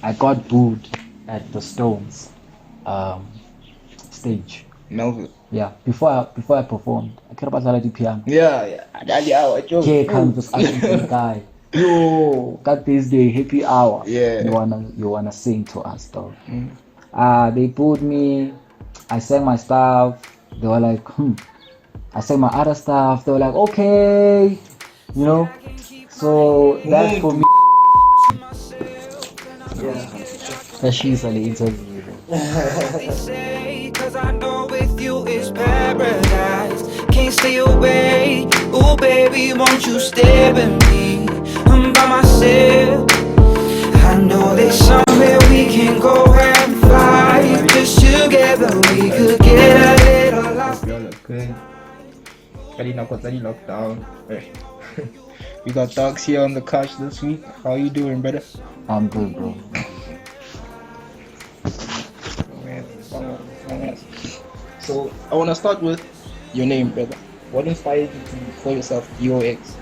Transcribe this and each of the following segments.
I got booed at the Stones stage. Melville. Yeah, before I performed, I care about the piano. Yeah. Here comes this African guy. Yo, got this day, happy hour. Yeah. You wanna sing to us, dog. They booed me. I sang my stuff. They were like, I sang my other stuff. They were like, okay, you know. So that for me, that she's an interview. Cause I know with you is paradise. Can't stay away. Oh baby, won't you stay with me? I'm by myself. I know there's somewhere we can go and fly. Just together we could get a little lost. We all look good. Ready now, cause any lockdown. We got dogs here on the couch this week. How you doing, brother? I'm good, bro. So I want to start with your name, brother. What inspired you to call yourself D.O.X?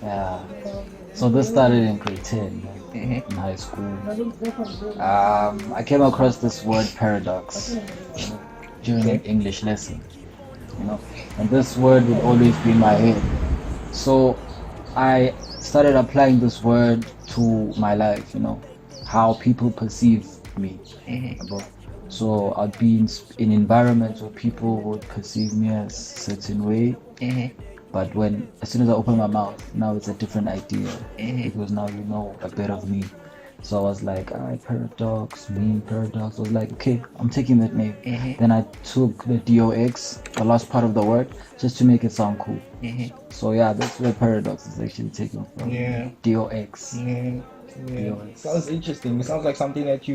Yeah. So this started in grade 10, in high school. I came across this word paradox during an English lesson, and this word would always be in my head. So I started applying this word to my life, how people perceive me. So I'd be in environments where people would perceive me as a certain way, but as soon as I open my mouth, now it's a different idea, because now you know a bit of me. So I was like, paradox. I was like, okay, I'm taking that name. Then I took the D.O.X, the last part of the word, just to make it sound cool. So yeah, that's where paradox is actually taken from. Yeah. D.O.X. Yeah. D.O.X. Sounds interesting. It sounds like something that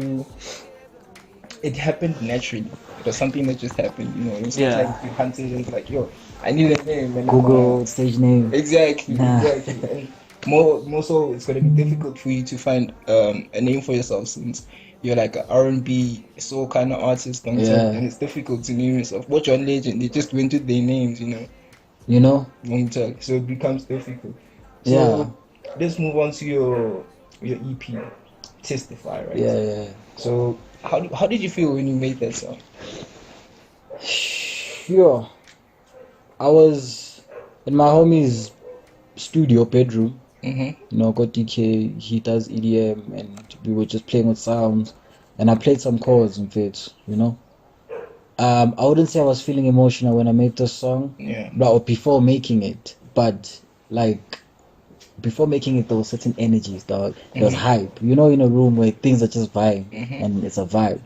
it happened naturally. It was something that just happened, It was like you hunted it, like, yo, I need a name. And Google stage name. Exactly. And more so, it's going to be difficult for you to find a name for yourself, since you're like an R&B soul kind of artist, and it's difficult to name yourself. Watch John Legend, they just went with their names, So it becomes difficult. So let's move on to your EP, Testify, right? Yeah. So how did you feel when you made that song? Sure. I was in my homie's studio bedroom. Got DK, he does EDM, and we were just playing with sounds, and I played some chords in it, I wouldn't say I was feeling emotional when I made this song, or before making it, but like before making it, there was certain energies, dog. There was hype, in a room where things are just vibing, and it's a vibe.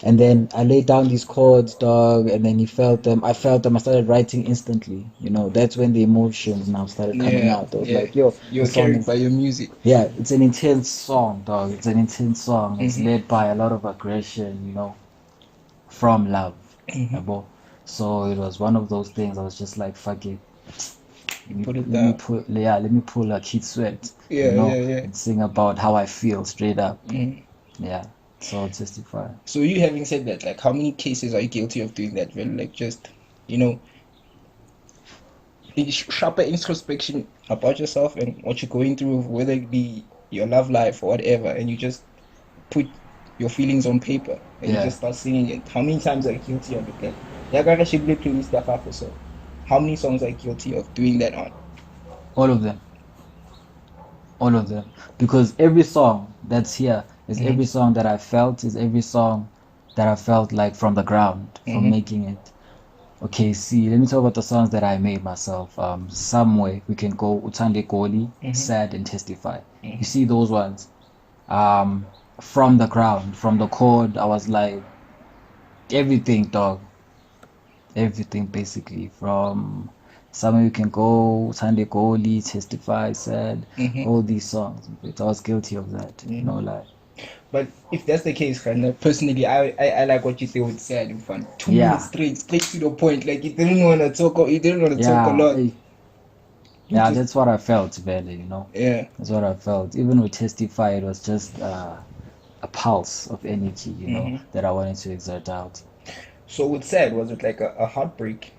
And then I laid down these chords, dog, and then he felt them. I felt them. I started writing instantly. That's when the emotions now started coming out. I was like, yo, you're carried by your music. Yeah, it's an intense song, dog. It's an intense song. It's led by a lot of aggression, from love. So it was one of those things. I was just like, fuck it. Let me pull a Keith Sweat, and sing about how I feel straight up. Yeah. So Testify. So you having said that, like, how many cases are you guilty of doing that? When, like, just, sharper introspection about yourself and what you're going through, whether it be your love life or whatever, and you just put your feelings on paper and you just start singing it. How many times are you guilty of it? So how many songs are you guilty of doing that on? All of them. Because every song that's here is every song that I felt, is every song that I felt like from the ground, from making it. Okay, let me talk about the songs that I made myself. Some way we can go Utande Goli, Sad, and Testify. You see those ones? From the ground, from the chord, I was like, everything, dog. Everything basically, from Somewhere You Can Go, Utande Goli, Testify, Sad, all these songs. I was guilty of that, no lie. But if that's the case, personally, I like what you say with Sad in front. 2 minutes straight to the point. Like, you didn't want to talk a lot. Yeah, that's what I felt, really, Yeah. That's what I felt. Even with Testify, it was just a pulse of energy, that I wanted to exert out. So with Sad, was it like a heartbreak?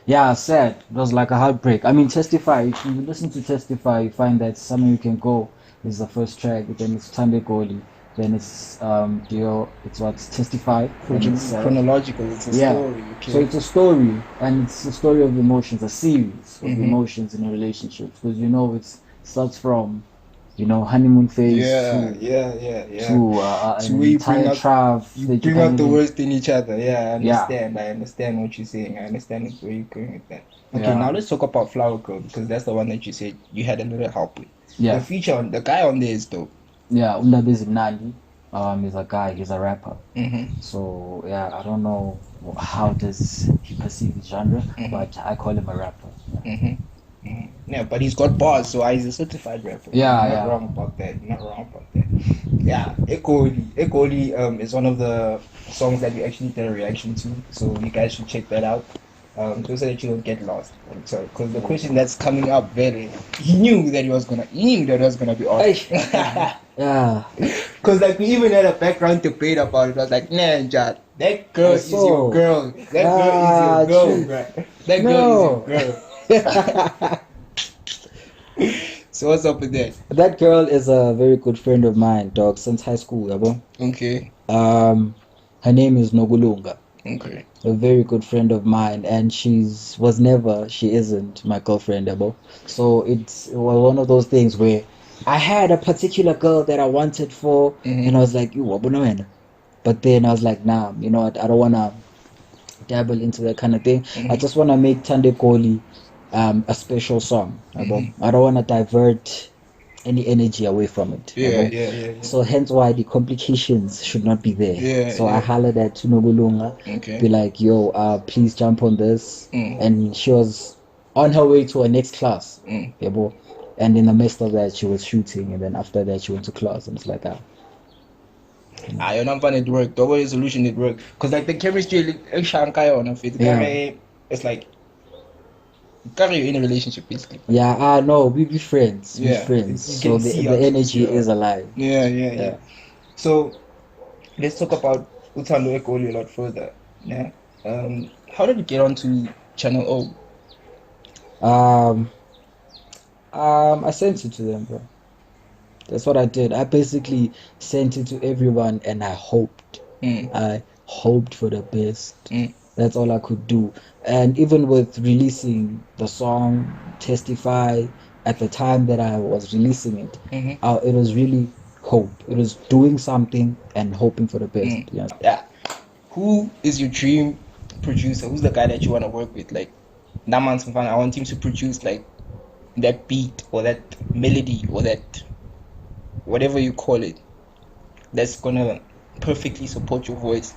Yeah, Sad. It was like a heartbreak. I mean, Testify, if you listen to Testify, you find that Somewhere You Can Go is the first track, then it's Tande Goli, Then it's it's what's Testify. Which is chronological. It's a story. Okay. So it's a story, and it's a story of emotions, a series of emotions in a relationship. Because it starts from honeymoon phase to entire trial. You bring out the worst in each other. Yeah, I understand. I understand what you're saying. I understand where you're going with that. Okay, now let's talk about Flower Girl, because that's the one that you said you had a little help with. Yeah. The guy on there is dope. Yeah, Umdabizi Mnandi. He's a guy. He's a rapper. So yeah, I don't know how does he perceive his genre, but I call him a rapper. Yeah, but he's got bars, so he's a certified rapper. Not wrong about that. Yeah, Ekoli is one of the songs that we actually did a reaction to, so you guys should check that out. So that you don't get lost. So, because the question that's coming up, he knew that it was gonna be awesome. Yeah. Because we even had a background debate about it. I was like, nah, Jad, that girl is your girl. That girl is your girl, bro. That girl is your girl. So what's up with that? That girl is a very good friend of mine, dog, since high school, yabo. Okay. Her name is Nogulunga. Okay. A very good friend of mine, and she isn't my girlfriend, yabo. So it's one of those things where I had a particular girl that I wanted for, and I was like, but then I was like, nah, I don't want to dabble into that kind of thing. I just want to make Tande Koli a special song. I don't want to divert any energy away from it. Yeah. So hence why the complications should not be there. I hollered at Tunobulunga, be like, yo, please jump on this. And she was on her way to her next class. And in the midst of that, she was shooting, and then after that, she went to class, and it's like, your number network, double resolution network, because the chemistry, it's like, you're in a relationship, basically. Yeah, no, we be friends. We're friends. So the energy is alive. Yeah. So let's talk about Utando Ekoli a lot further. Yeah. How did you get onto Channel O? I sent it to them, bro. That's what I did. I basically sent it to everyone, and I hoped. I hoped for the best. That's all I could do. And even with releasing the song Testify, at the time that I was releasing it, it was really hope. It was doing something and hoping for the best. Yeah. Who is your dream producer? Who's the guy that you want to work with? Like, I want him to produce that beat or that melody or that whatever you call it, that's gonna perfectly support your voice.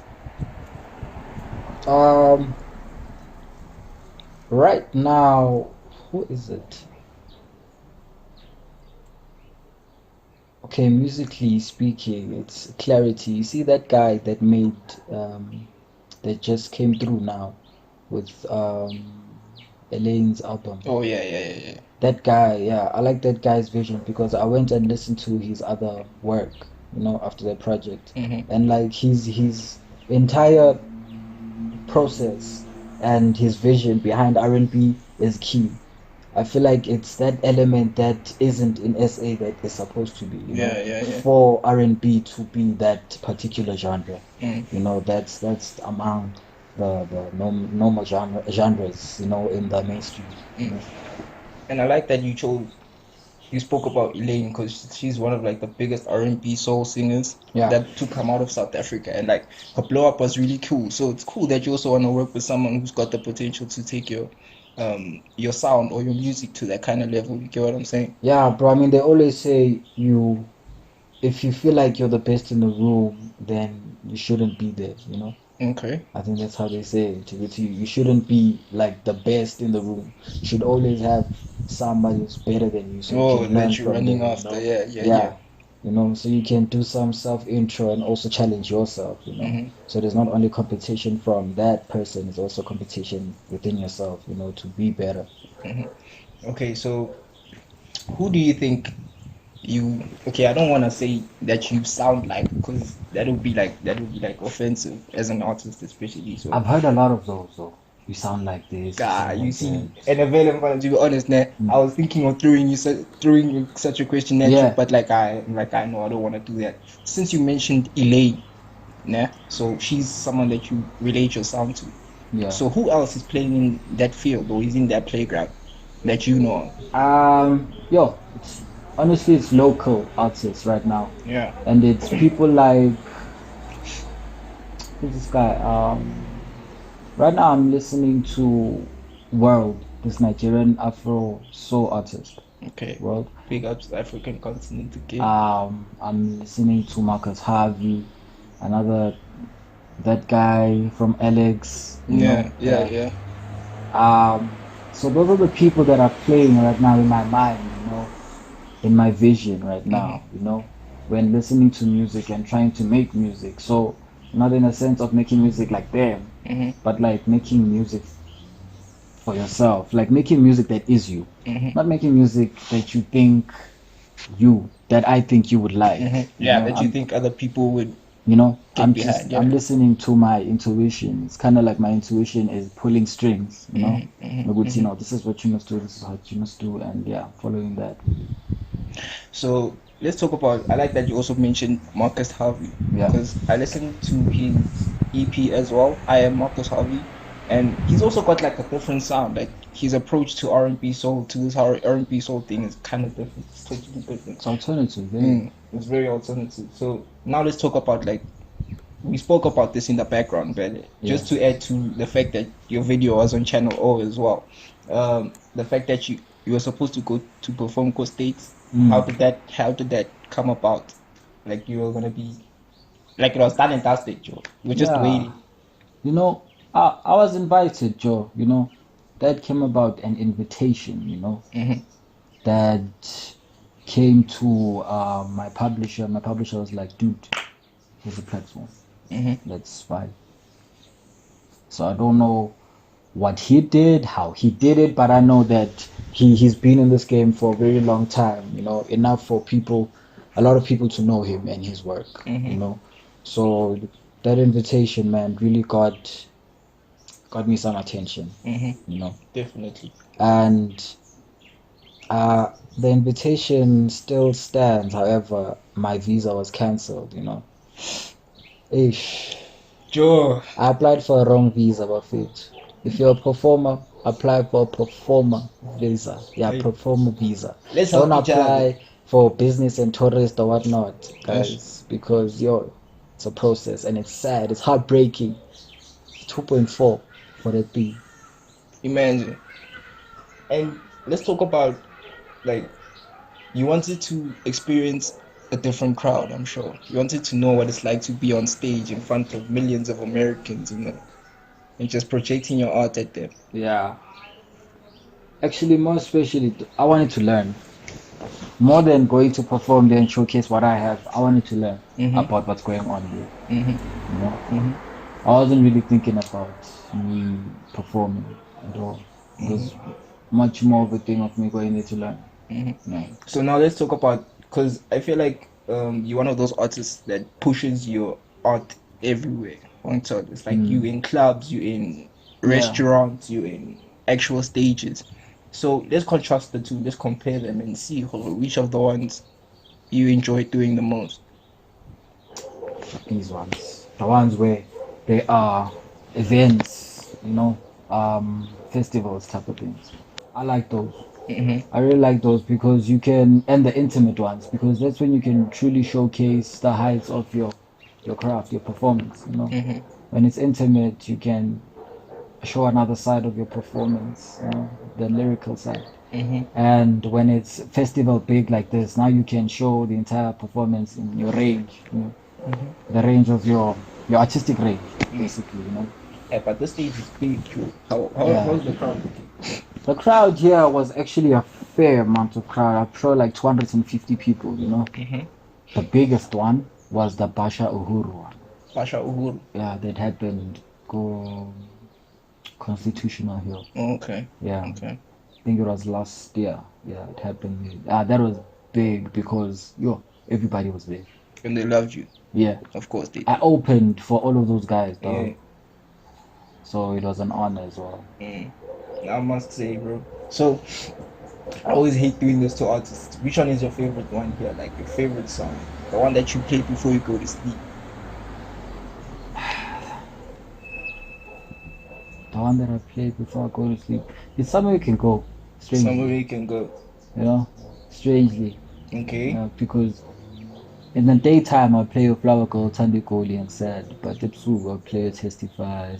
Right now, who is it? Okay, musically speaking, it's Clarity. You see that guy that made that just came through now with Elaine's album. Oh yeah. That guy, I like that guy's vision, because I went and listened to his other work, after the project, and his entire process and his vision behind R&B is key. I feel like it's that element that isn't in SA that is supposed to be, for R&B to be that particular genre. That's among the normal genres, in the mainstream. And I like that you spoke about Elaine, because she's one of the biggest R&B soul singers that to come out of South Africa, and her blow up was really cool. So it's cool that you also want to work with someone who's got the potential to take your sound or your music to that kind of level. You get what I'm saying? Yeah, bro. I mean, they always say if you feel like you're the best in the room, then you shouldn't be there. Okay. I think that's how they say it. You shouldn't be the best in the room. You should always have somebody who's better than you, so you can learn from them. After. Yeah. So you can do some self-intro and also challenge yourself. So there's not only competition from that person; it's also competition within yourself. To be better. Okay, so who do you think I don't want to say that you sound like, because that would be offensive as an artist, especially. So I've heard a lot of those though. you sound like this. You see, and available. To be honest, I was thinking of throwing such a question at you, but I know I don't want to do that. Since you mentioned Elaine, so she's someone that you relate your sound to. Yeah. So who else is playing in that field or is in that playground that you know? Honestly, it's local artists right now. Yeah. And it's people like who's this guy? Right now I'm listening to World, this Nigerian Afro soul artist. Okay. World. Big up to the African continent again. I'm listening to Marcus Harvey, that guy from Alex. Yeah. So those are the people that are playing right now in my mind, in my vision right now, when listening to music and trying to make music. So not in a sense of making music like them, but like making music for yourself, like making music that is you, not making music that you think that I think you would like. That you think other people would. I'm listening to my intuition. It's kind of like my intuition is pulling strings, this is what you must do, this is what you must do, and following that. So let's talk about, I like that you also mentioned Marcus Harvey, because I listened to his EP as well, I Am Marcus Harvey, and he's also got like a different sound. Like his approach to R&B soul, to this R&B soul thing is kind of different. It's totally different. It's alternative, it's very alternative. So now let's talk about, like, we spoke about this in the background, but just to add to the fact that your video was on Channel O as well, the fact that you were supposed to go to perform Coast States, how did that come about? Like you were gonna be, like it was done and dusted, Joe. You were just waiting. I was invited, Joe. That came about an invitation. That came to my publisher. My publisher was like, dude, here's a platform. That's fine. So I don't know what he did, how he did it, but I know that he's been in this game for a very long time, enough for a lot of people to know him and his work, So that invitation, man, really got me some attention, Definitely. And the invitation still stands. However, my visa was cancelled, Joe, I applied for a wrong visa, Buffett. If you're a performer, apply for a performer visa. Performer visa. Don't apply for business and tourist or whatnot, guys, because it's a process and it's sad. It's heartbreaking. 2.4 for that B. Imagine. And let's talk about, like, you wanted to experience a different crowd, I'm sure. You wanted to know what it's like to be on stage in front of millions of Americans, and just projecting your art at them. Yeah. Actually, more especially, I wanted to learn. More than going to perform there and showcase what I have, I wanted to learn about what's going on here. I wasn't really thinking about me performing at all. It was much more of a thing of me going there to learn. So now let's talk about, because I feel like you're one of those artists that pushes your art everywhere. It's like you in clubs, you in restaurants, you in actual stages. So let's contrast the two, let's compare them and see which of the ones you enjoy doing the most. These ones. The ones where they are events, festivals type of things. I like those. I really like those because and the intimate ones, because that's when you can truly showcase the heights of your craft, your performance, When it's intimate, you can show another side of your performance, the lyrical side. And when it's festival big like this, now you can show the entire performance in your range, the range of your artistic range, basically, Yeah, but this stage is big too. How's the crowd looking? The crowd here was actually a fair amount of crowd. I'm sure like 250 people, The biggest one was the Basha Uhuru one. Basha Uhuru? Yeah, that happened Constitutional Hill. Okay. Yeah. Okay. I think it was last year. Yeah, it happened. That was big because everybody was there. And they loved you. Yeah. Of course they did. I opened for all of those guys, dog. Yeah. So it was an honor as well. I must say, bro. So I always hate doing this to artists. Which one is your favorite one here? Like your favorite song, the one that you play before you go to sleep. The one that I play before I go to sleep. It's Somewhere You Can Go. Strangely. Somewhere You Can Go. You know, strangely. Okay. Because in the daytime I play a Flower Girl, Tandi Goli and Sad, but ebusuku I play Testify,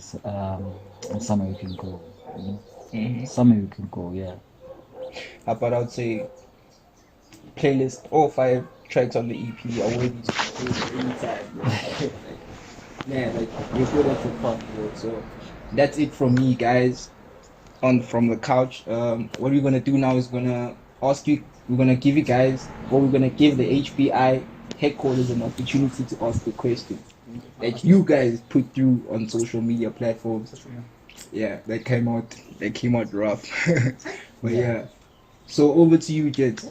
and Somewhere You Can Go. You know? Somewhere You Can Go, yeah. But I'd say playlist, all 5 tracks on the EP are worthy to play anytime. Yeah, like you're good at your part, bro. So that's it from me, guys. From the couch. What we're gonna do now is we're gonna give you guys, we're gonna give the HBI headquarters an opportunity to ask the question that you guys put through on social media platforms. Yeah, that came out rough. But yeah. So over to you, Jet.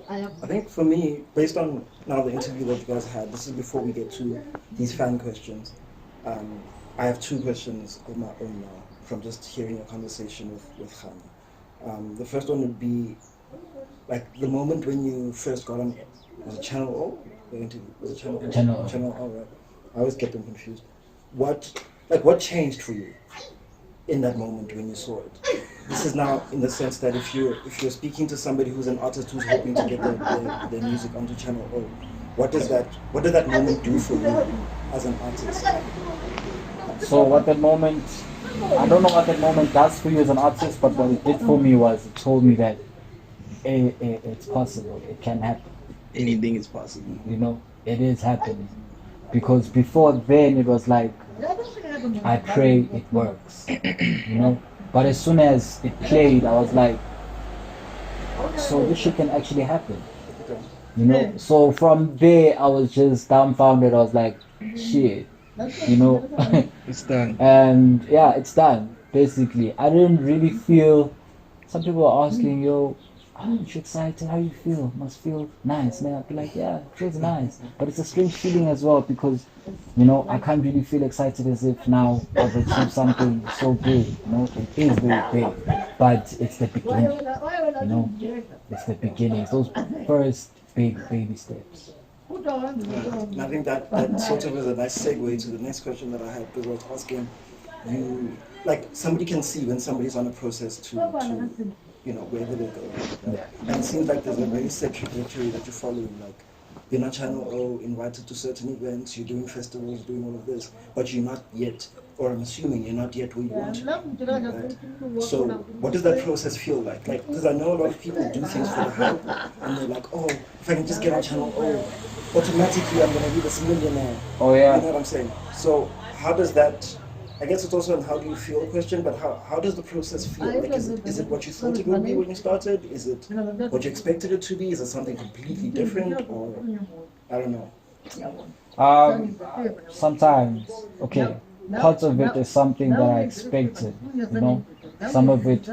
I think for me, based on now the interview that you guys had, this is before we get to these fan questions. I have 2 questions of my own now from just hearing a conversation with Khan. The first one would be like the moment when you first got on, was it Channel O? The interview was it Channel O, right? I always get them confused. What changed for you in that moment when you saw it? This is now in the sense that if you're speaking to somebody who's an artist who's hoping to get their music onto Channel O, what does that moment do for you as an artist? So what that moment, I don't know what that moment does for you as an artist, but what it did for me was it told me that it's possible, it can happen. Anything is possible. You know, it is happening. Because before then it was like, I pray it works. You know? But as soon as it played, I was like, so this shit can actually happen. You know? So from there, I was just dumbfounded. I was like, shit. You know? It's done. And yeah, it's done. Basically, I didn't really feel. Some people are asking, yo, aren't you excited? How you feel? Must feel nice, man. I'd be like, yeah, it feels nice. But it's a strange feeling as well because, you know, I can't really feel excited as if now I've achieved something so big. You know, it is very big, but it's the beginning. You know, it's the beginning. It's those first big baby steps. And I think that sort of is a nice segue to the next question that I had, because I was asking you, like, somebody can see when somebody's on a process to you know, wherever they go. Right? And it seems like there's a very set trajectory that you're following, like, you're not Channel O, invited to certain events, you're doing festivals, doing all of this, but you're not yet, or I'm assuming you're not yet where you want to be, right? So what does that process feel like? Because I know a lot of people do things for the hype, and they're like, oh, if I can just get on Channel O, automatically I'm going to be this millionaire. Oh yeah. You know what I'm saying? So how does that, I guess it's also an how do you feel question, but how does the process feel? Like, is it what you thought it would be when you started? Is it what you expected it to be? Is it something completely different? Or, I don't know. Sometimes, okay, parts of it is something that I expected, you know. Some of it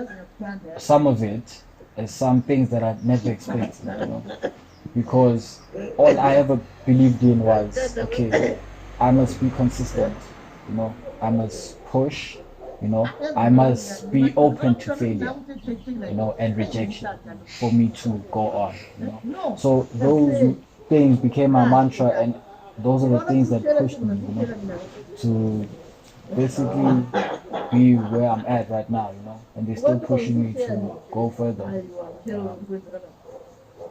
is some things that I never expected, you know. Because all I ever believed in was, okay, I must be consistent, you know. I must push, you know, I must be open to failure, you know, and rejection for me to go on, you know. So those things became my mantra, and those are the things that pushed me, you know, to basically be where I'm at right now, you know, and they're still pushing me to go further.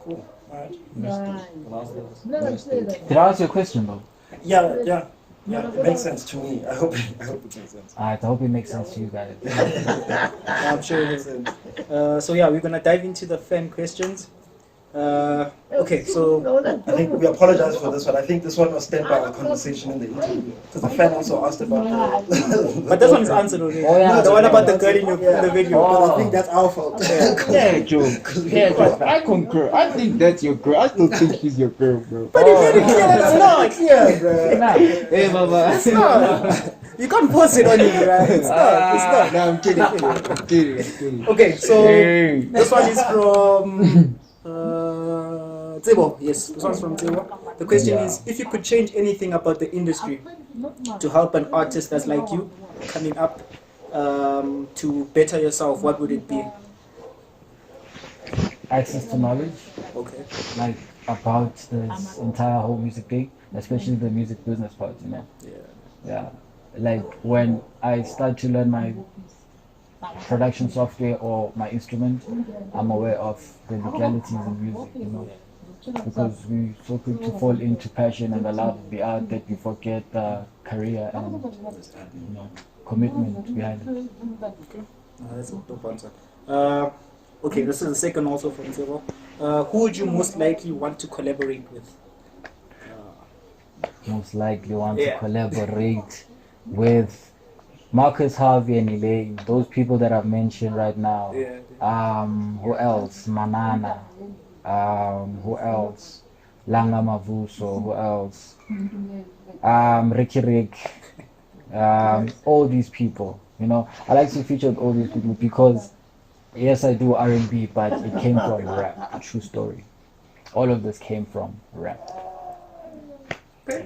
Cool. Did I answer your question, though? Yeah, it makes sense to me. I hope it makes sense. I hope it makes sense to you guys. I'm sure it makes sense. So yeah, we're gonna dive into the fan questions. Okay, so I think we apologize for this one. I think this one was stemmed by our conversation in the interview, because the fan also asked about but this one's answered already. Oh, yeah. The one about the girl in the video. But I think that's our fault. Yeah, Joe. Yeah, Joe. I concur. I think that's your girl. I still think she's your girl, bro. But it's very clear it's not. Yeah, bro. Hey, Mama. It's not. You can't post it on it, right? It's not. No, I'm kidding. Okay, so this one is from Zebo. Yes, this one's from Zebo. The question is, if you could change anything about the industry to help an artist that's like you coming up, to better yourself, what would it be? Access to knowledge, Okay. like about this entire whole music thing, especially the music business part, you know. Yeah. Yeah, like when I start to learn my production software or my instrument, I'm aware of the legalities in music, you know, because we so quick to fall into passion and the love of the art that we forget the career and, you know, commitment behind it. That's a dope answer. Okay, this is the second also from Zero. Who would you most likely want to collaborate with? Most likely want Yeah. to collaborate with Marcus Harvey and Elaine, those people that I've mentioned right now. Yeah. Who else? Manana. Who else? Langa Mavuso. Who else? Ricky Rick. All these people. You know, I like to feature all these people because yes, I do R&B, but it came from rap. A true story. All of this came from rap. There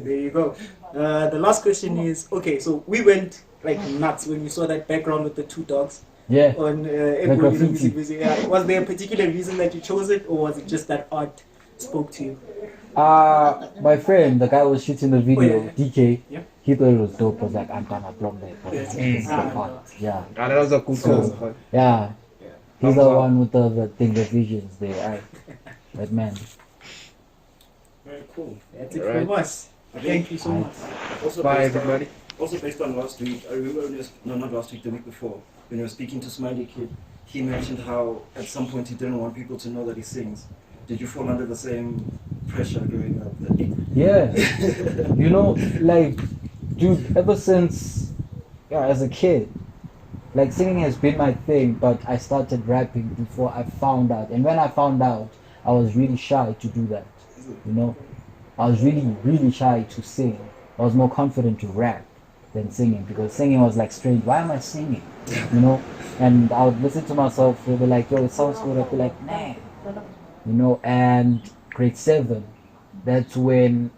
you go. The last question is, okay, so we went like nuts when we saw that background with the two dogs. Yeah. On everybody in the music graffiti. video. Yeah. Was there a particular reason that you chose it, or was it just that art spoke to you? My friend, the guy who was shooting the video, Oh, yeah. DK, Yeah. he thought it was dope. I was like, I'm gonna block that. But it's the art. Yeah. Ah, that was a cool So, yeah. He's the one with the thing, the visions there. That man. Very cool. That's it from us. Thank you so much. Also Bye, based on- everybody. Also based on last week, I remember when not last week, the week before, when you were speaking to Smiley Kid, he mentioned how at some point he didn't want people to know that he sings. Did you fall under the same pressure growing up? Yeah. You know, like, dude, ever since, yeah, as a kid, like singing has been my thing, but I started rapping before I found out. And when I found out, I was really shy to do that. You know, I was really, really shy to sing. I was more confident to rap than singing because singing was like strange. Why am I singing? You know, and I would listen to myself. They'd be like, "Yo, it sounds good." I'd be like, "Nah," you know. And grade 7, that's when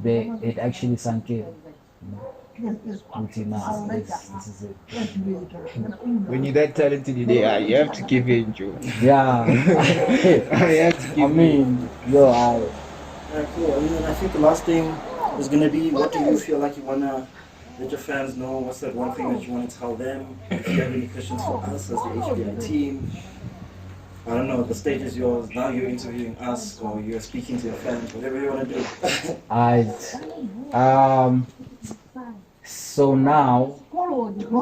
it actually sank in. You know, until now, this is it. When you're that talented, you have to give in, Joe. Yeah. You have to I give in. mean, yo, Cool. I mean, I think the last thing is going to be, what do you feel like you want to let your fans know? What's that one thing that you want to tell them? If you have any questions for us as the HBI team, I don't know, the stage is yours. Now you're interviewing us or you're speaking to your fans, whatever you want to do. So now,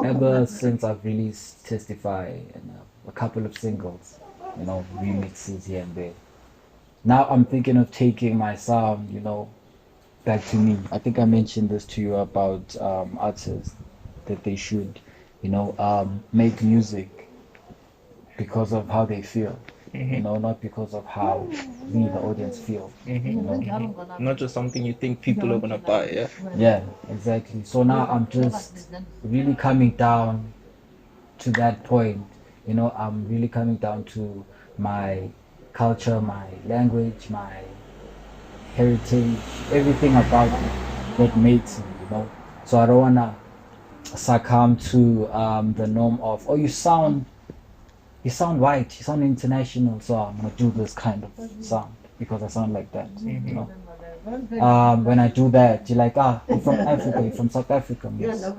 ever since I've released Testify and a couple of singles, you know, remixes here and there, now I'm thinking of taking my sound, you know, back to me. I think I mentioned this to you about artists, that they should, you know, make music because of how they feel, you know, not because of how we, the audience, feel. You know? Not just something you think people are gonna buy, yeah? Yeah, exactly. So now I'm just really coming down to that point. You know, I'm really coming down to my culture, my language, my heritage, everything about me that makes me, you know. So I don't wanna succumb to the norm of, oh, you sound white, you sound international, so I'm gonna do this kind of sound because I sound like that, you know. When I do that, you're like, you're from Africa, you're from South Africa, yes. You're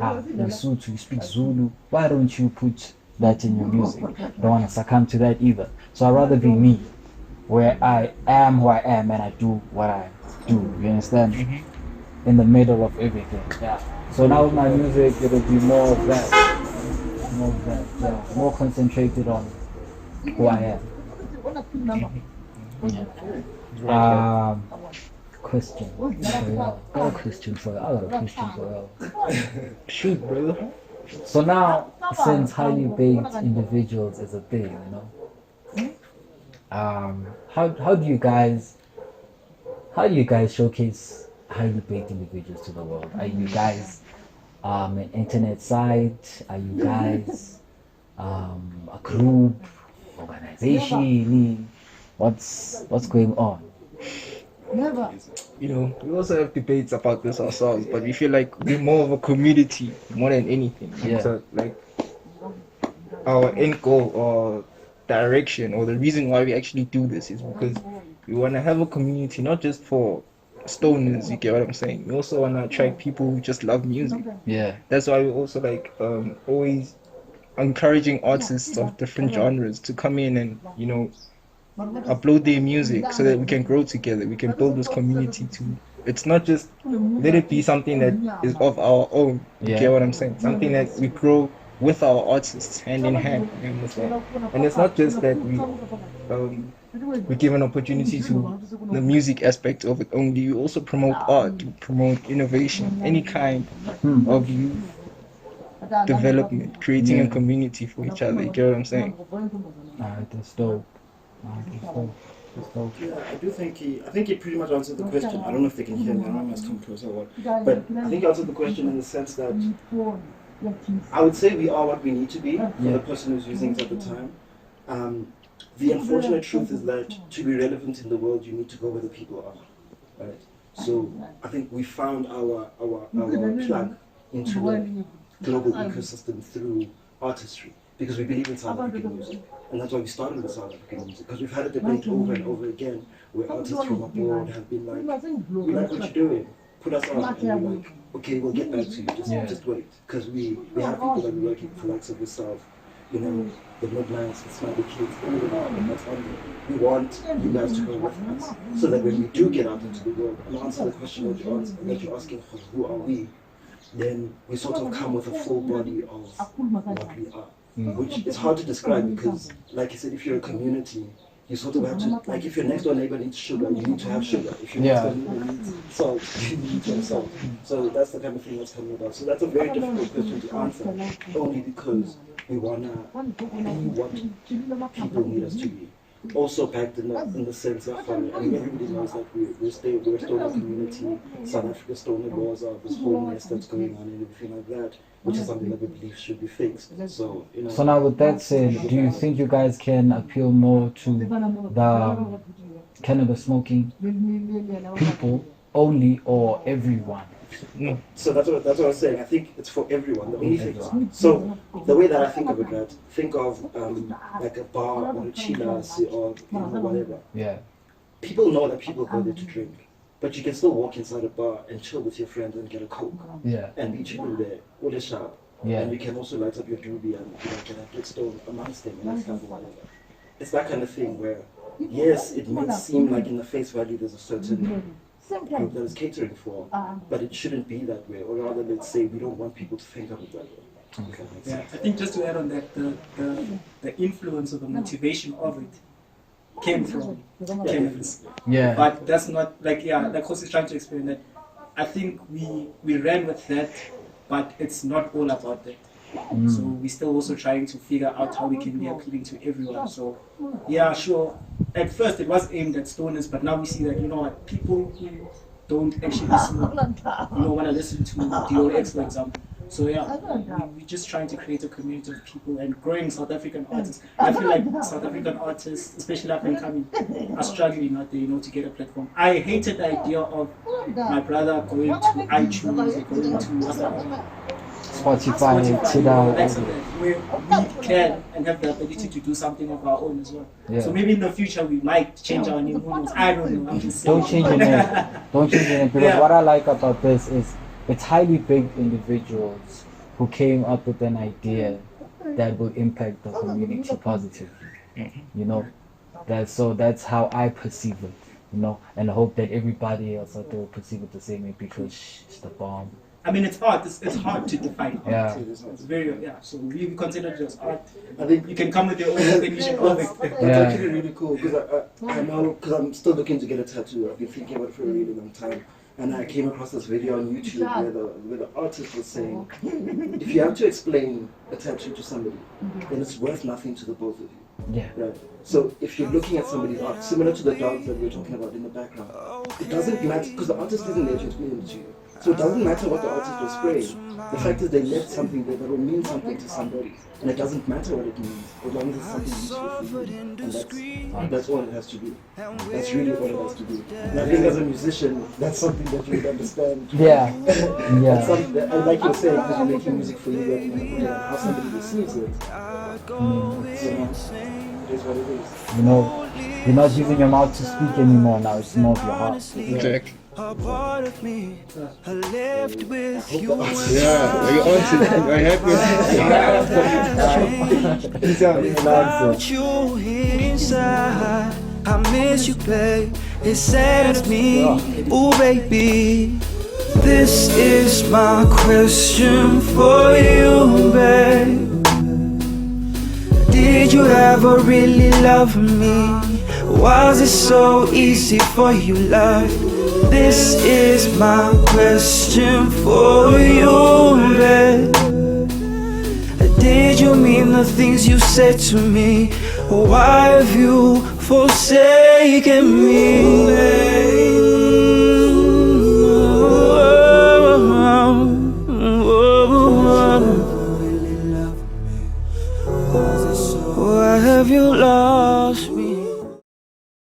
Lesotho, you speak Zulu. Why don't you put that in your music? I don't want to succumb to that either. So I'd rather be me, where I am who I am and I do what I do. You understand? In the middle of everything. Yeah. So now with my music, it'll be more of that. More of that. Yeah. More concentrated on who I am. Question. Got a question for you. I got a question for you. Shoot, brother. So now, since highly baked individuals is a thing, you know, how do you guys showcase highly baked individuals to the world? Are you guys an internet site? Are you guys a group, organization? What's going on? You know, we also have debates about this ourselves, but we feel like we're more of a community more than anything. Yeah. So like our end goal or direction or the reason why we actually do this is because we want to have a community, not just for stoners, you get what I'm saying? We also want to attract people who just love music. Yeah. That's why we also like always encouraging artists of different genres to come in and, you know, upload their music so that we can grow together. We can build this community too. It's not just let it be something that is of our own. You Yeah. get what I'm saying? Something that we grow with our artists hand in hand. You understand? And it's not just that we give an opportunity to the music aspect of it only. You also promote art, you promote innovation, any kind of youth development, creating a community for each other. You get what I'm saying? Alright, that's dope. That's dope. Yeah, I do think I think he pretty much answered the question. I don't know if they can hear me. I don't know if I must come closer or what. But I think he answered the question in the sense that I would say we are what we need to be for the person who's using it at the time. The unfortunate truth is that to be relevant in the world, you need to go where the people are, right? So I think we found our plug into the global ecosystem through artistry because we believe in South African music, and that's why we started with South African music, because we've had a debate over and over again where artists from abroad have been like, we like what you're doing, put us on, and we're like, okay, we'll get back to you, just wait, because we have people that we're working for, likes of yourself, you know, the Midnights, the Smiley Kids, all of that, and that's on there. We want you guys to go with us, so that when we do get out into the world and answer the question that you're asking for, who are we, then we sort of come with a full body of what we are. Which is hard to describe because, like you said, if you're a community, you sort of have to, like if your next door neighbor needs sugar, you need to have sugar. If your next door neighbor needs salt, you need to have salt. So that's the kind of thing that's coming about. So that's a very difficult question to answer, only because we want to be what people need us to be. Also packed in the sense of, I mean, everybody knows that we're still a community. South Africa stoner laws are this whole mess that's going on and everything like that, which is something that we believe should be fixed. So, you know. So now with that said, do you think you guys can appeal more to the cannabis smoking people only or everyone? No. So that's what I was saying. I think it's for everyone. The only thing. So the way that I think of it, right? Think of like a bar or a chillers or whatever. Yeah. People know that people go there to drink, but you can still walk inside a bar and chill with your friends and get a Coke. Yeah. And be chilling there, or a sharp. Yeah. And you can also light up your doobie and get stoned amongst them and stuff or whatever. It's that kind of thing where, yes, it might seem like in the face value there's a certain group that is catering for, but it shouldn't be that way, or rather, let's say we don't want people to think of it that way. Okay. Yeah, I think just to add on that, the influence or the motivation of it came from cannabis. Yeah. But that's not like Jose is trying to explain that. I think we ran with that, but it's not all about that. So we're still also trying to figure out how we can be appealing to everyone. So yeah, sure. At first it was aimed at stoners, but now we see that, you know what, people who don't actually smoke, want to listen to D.O.XRSA, for example. So yeah, we're just trying to create a community of people and growing South African artists. I feel like South African artists, especially up and coming, are struggling out there, to get a platform. I hated the idea of my brother going to iTunes or going to what's that? Spotify, Tidal. Where we can and have the ability to do something of our own as well. Yeah. So maybe in the future we might change our name. I don't know. I'm just saying. Don't change your name. Don't change your name, because what I like about this is it's highly big individuals who came up with an idea that will impact the community positively. That's how I perceive it. And I hope that everybody else out there will perceive it the same way, because it's the bomb. I mean, it's art. It's hard to define art. Yeah. It's very, So we consider it as art. I think you can come with your own definition of it. It's actually really cool because I know, because I'm still looking to get a tattoo. I've been thinking about it for a really long time. And I came across this video on YouTube where the artist was saying, if you have to explain a tattoo to somebody, then it's worth nothing to the both of you. Yeah. Right. So if you're looking at somebody's art, similar to the dogs that we were talking about in the background, it doesn't matter, because the artist isn't there to explain it to you. So it doesn't matter what the artist was spraying. The fact is they left something there that will mean something to somebody. And it doesn't matter what it means, as long as it's something useful for you. And that's all it has to be. That's really all it has to be. And I think as a musician, that's something that you would understand. Yeah. That's something that, and like you're saying, because you're making music for you, and how somebody receives it. So, it is what it is. You know, you're not using your mouth to speak anymore now, it's more of your heart. Exactly. A part of me, I left with you. Yeah, you're on to that. I Without you inside, I miss you, babe. It saddens me, ooh, baby. This is my question for you, babe. Did you ever really love me? Was it so easy for you, love? This is my question for you, babe. Did you mean the things you said to me? Why have you forsaken me?